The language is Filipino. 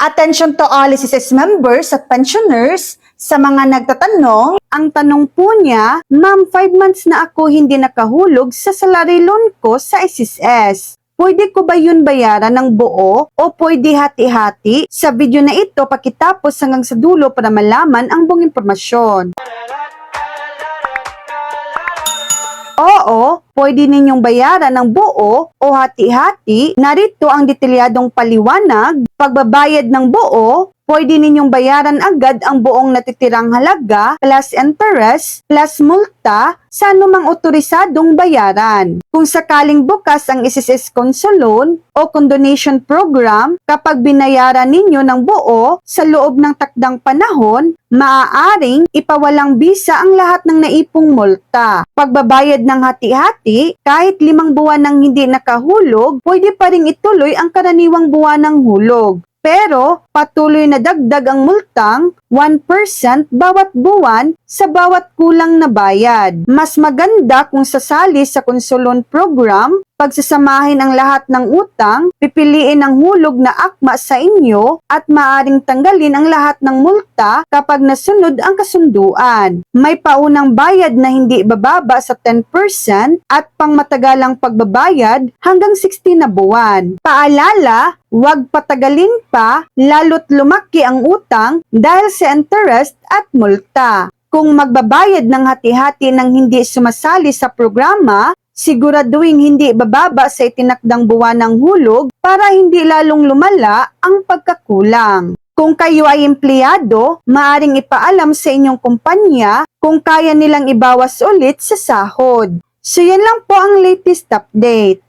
Attention to all SSS members at pensioners. Sa mga nagtatanong, ang tanong po niya, Ma'am, 5 months na ako hindi nakahulog sa salary loan ko sa SSS. Pwede ko ba yun bayaran ng buo o pwede hati-hati? Sa video na ito, pakitapos hanggang sa dulo para malaman ang buong impormasyon. Oo, pwede ninyong bayaran ng buo o hati-hati. Narito ang detalyadong paliwanag. Pagbabayad ng buo, pwede ninyong bayaran agad ang buong natitirang halaga plus interest plus multa sa anumang otorisadong bayaran. Kung sakaling bukas ang SSS Consol Loan o Condonation Program, kapag binayaran ninyo ng buo sa loob ng takdang panahon, maaaring ipawalang bisa ang lahat ng naipong multa. Pagbabayad ng hati-hati, kahit 5 buwan nang hindi nakahulog, pwede pa ring ituloy ang karaniwang buwan ng hulog. Pero patuloy na dagdag ang multang 1% bawat buwan sa bawat kulang na bayad. Mas maganda kung sasali sa Consol Loan Program, pagsasamahin ang lahat ng utang, pipiliin ang hulog na akma sa inyo at maaring tanggalin ang lahat ng multa kapag nasunod ang kasunduan. May paunang bayad na hindi bababa sa 10% at pangmatagalang pagbabayad hanggang 60 na buwan. Paalala, huwag patagalin pa lalo't lumaki ang utang dahil sa interest at multa. Kung magbabayad ng hati-hati ng hindi sumasali sa programa, siguraduhin hindi bababa sa itinakdang buwan ng hulog para hindi lalong lumala ang pagkakulang. Kung kayo ay empleyado, maaring ipaalam sa inyong kumpanya kung kaya nilang ibawas ulit sa sahod. So yan lang po ang latest update.